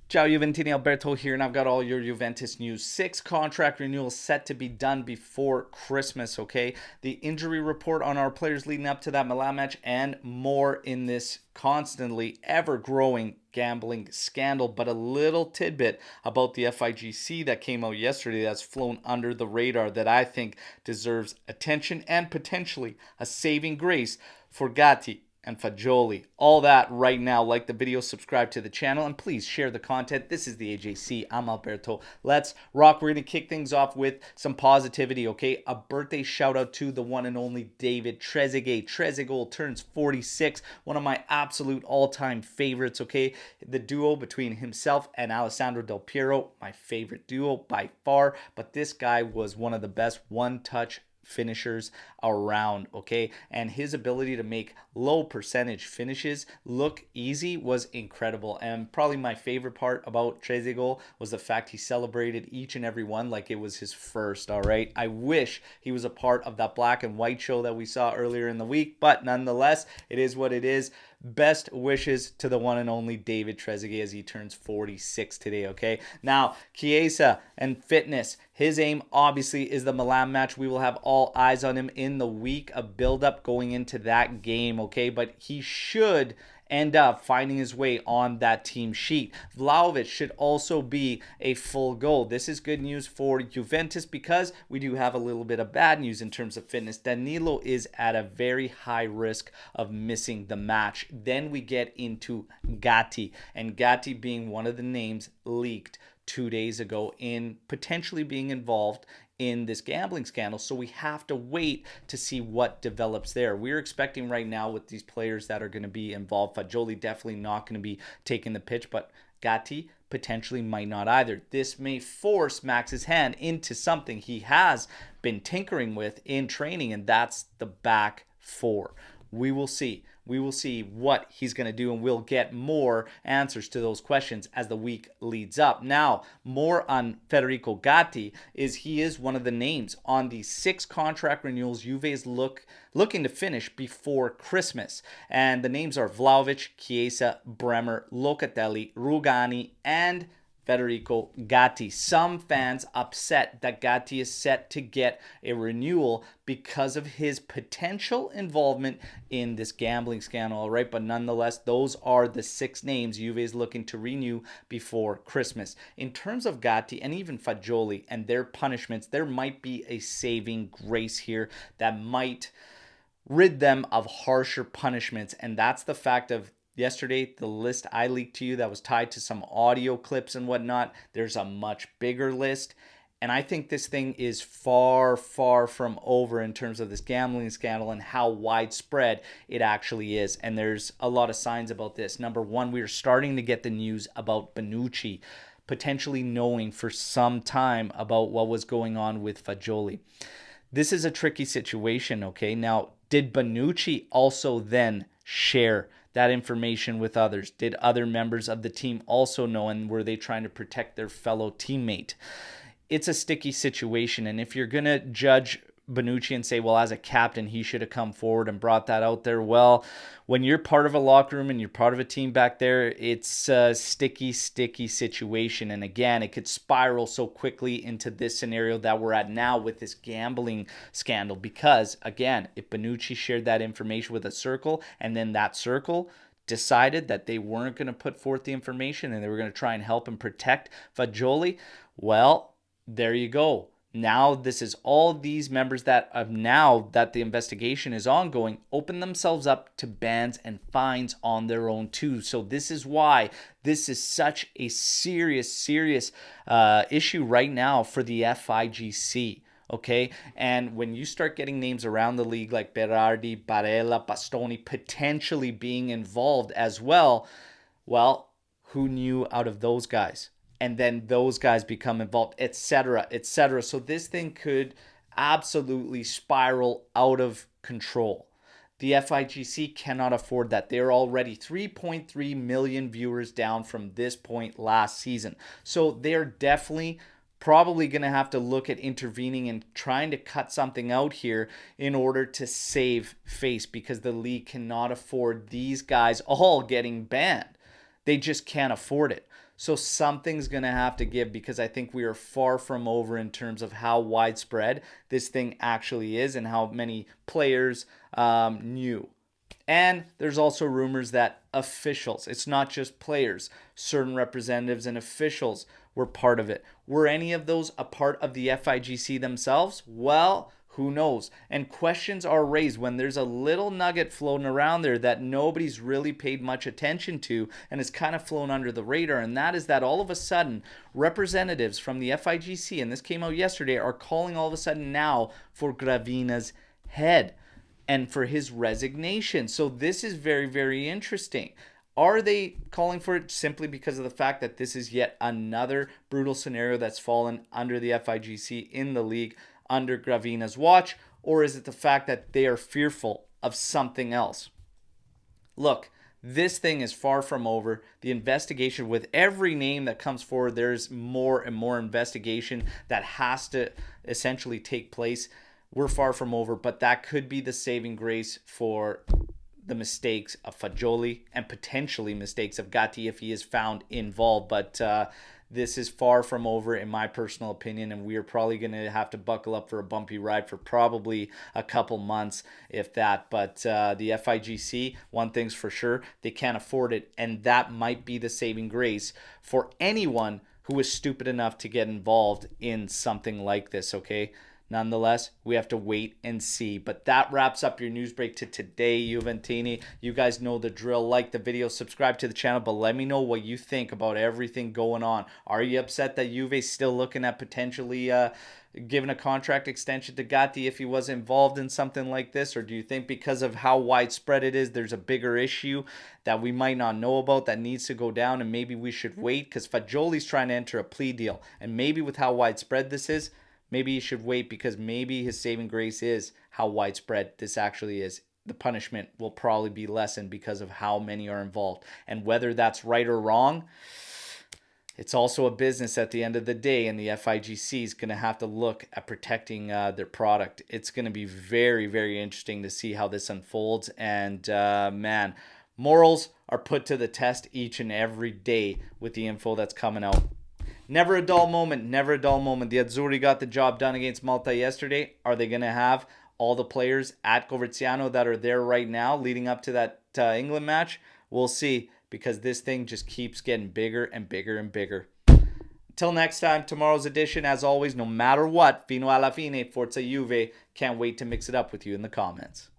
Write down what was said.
Ciao Juventini, Alberto here, and I've got all your Juventus news. 6 contract renewals set to be done before Christmas, okay? The injury report on our players leading up to that Milan match and more in this constantly ever-growing gambling scandal. But a little tidbit about the FIGC that came out yesterday that's flown under the radar that I think deserves attention and potentially a saving grace for Gatti and fagioli. All that right now. Like the video, subscribe to the channel, and please share the content. This is the AJC. I'm Alberto. Let's rock. We're going to kick things off with some positivity, okay? A birthday shout out to the one and only David Trezeguet. Trezeguet turns 46. One of my absolute all-time favorites, okay? The duo between himself and Alessandro Del Piero, my favorite duo by far. But this guy was one of the best one-touch finishers around, okay? And his ability to make low percentage finishes look easy was incredible. And probably my favorite part about Trezeguet was the fact he celebrated each and every one like it was his first, all right? I wish he was a part of that black and white show that we saw earlier in the week, but nonetheless, it is what it is. Best wishes to the one and only David Trezeguet as he turns 46 today, okay? Now, Chiesa and fitness. His aim, obviously, is the Milan match. We will have all eyes on him in the week of build-up going into that game, okay? But he should end up finding his way on that team sheet. Vlahovic should also be a full go. This is good news for Juventus because we do have a little bit of bad news in terms of fitness. Danilo is at a very high risk of missing the match. Then we get into Gatti, and Gatti being one of the names leaked 2 days ago in potentially being involved in this gambling scandal. So we have to wait to see what develops there. We're expecting right now with these players that are going to be involved, Fagioli definitely not going to be taking the pitch, but Gatti potentially might not either. This may force Max's hand into something he has been tinkering with in training, and that's the back four. We will see. We will see what he's going to do, and we'll get more answers to those questions as the week leads up. Now, more on Federico Gatti is he is one of the names on the 6 contract renewals Juve is looking to finish before Christmas. And the names are Vlahovic, Chiesa, Bremer, Locatelli, Rugani, and Federico Gatti. Some fans upset that Gatti is set to get a renewal because of his potential involvement in this gambling scandal, all right? But nonetheless, those are the 6 names Juve is looking to renew before Christmas. In terms of Gatti and even Fagioli and their punishments, there might be a saving grace here that might rid them of harsher punishments, and that's the fact of yesterday, the list I leaked to you that was tied to some audio clips and whatnot, there's a much bigger list. And I think this thing is far, far from over in terms of this gambling scandal and how widespread it actually is. And there's a lot of signs about this. Number one, we are starting to get the news about Bonucci potentially knowing for some time about what was going on with Fagioli. This is a tricky situation, okay? Now, did Bonucci also then share that information with others? Did other members of the team also know, and were they trying to protect their fellow teammate? It's a sticky situation, and if you're going to judge Bonucci and say, well, as a captain, he should have come forward and brought that out there. Well, when you're part of a locker room and you're part of a team back there, it's a sticky situation. And again, it could spiral so quickly into this scenario that we're at now with this gambling scandal. Because, again, if Bonucci shared that information with a circle and then that circle decided that they weren't going to put forth the information and they were going to try and help and protect Fagioli, well, there you go. Now this is all these members that have, now that the investigation is ongoing, open themselves up to bans and fines on their own too. So this is why this is such a serious issue right now for the FIGC. Okay, and when you start getting names around the league like Berardi, Barella, Bastoni potentially being involved as well, who knew out of those guys? And then those guys become involved, etc., etc. So this thing could absolutely spiral out of control. The FIGC cannot afford that. They're already 3.3 million viewers down from this point last season. So they're definitely probably going to have to look at intervening and trying to cut something out here in order to save face, because the league cannot afford these guys all getting banned. They just can't afford it. So something's going to have to give, because I think we are far from over in terms of how widespread this thing actually is and how many players knew. And there's also rumors that officials, it's not just players, certain representatives and officials were part of it. Were any of those a part of the FIGC themselves? Well, who knows? And questions are raised when there's a little nugget floating around there that nobody's really paid much attention to and has kind of flown under the radar. And that is that all of a sudden, representatives from the FIGC, and this came out yesterday, are calling all of a sudden now for Gravina's head and for his resignation. So this is very, very interesting. Are they calling for it simply because of the fact that this is yet another brutal scenario that's fallen under the FIGC in the league under Gravina's watch? Or is it the fact that they are fearful of something else? Look, this thing is far from over. The investigation, with every name that comes forward, there's more and more investigation that has to essentially take place. We're far from over, but that could be the saving grace for the mistakes of Fagioli and potentially mistakes of Gatti if he is found involved. But this is far from over, in my personal opinion, and we are probably going to have to buckle up for a bumpy ride for probably a couple months, if that. But the FIGC, one thing's for sure, they can't afford it, and that might be the saving grace for anyone who is stupid enough to get involved in something like this, okay? Nonetheless, we have to wait and see. But that wraps up your news break to today, Juventini. You guys know the drill. Like the video, subscribe to the channel, but let me know what you think about everything going on. Are you upset that Juve's still looking at potentially giving a contract extension to Gatti if he was involved in something like this? Or do you think because of how widespread it is, there's a bigger issue that we might not know about that needs to go down, and maybe we should wait? Because Fagioli's trying to enter a plea deal, and maybe with how widespread this is, maybe he should wait, because maybe his saving grace is how widespread this actually is. The punishment will probably be lessened because of how many are involved. And whether that's right or wrong, it's also a business at the end of the day, and the FIGC is going to have to look at protecting their product. It's going to be very, very interesting to see how this unfolds. And man, morals are put to the test each and every day with the info that's coming out. Never a dull moment. Never a dull moment. The Azzurri got the job done against Malta yesterday. Are they going to have all the players at Coverciano that are there right now leading up to that England match? We'll see, because this thing just keeps getting bigger and bigger and bigger. Till next time, tomorrow's edition, as always, no matter what, fino alla fine, forza Juve. Can't wait to mix it up with you in the comments.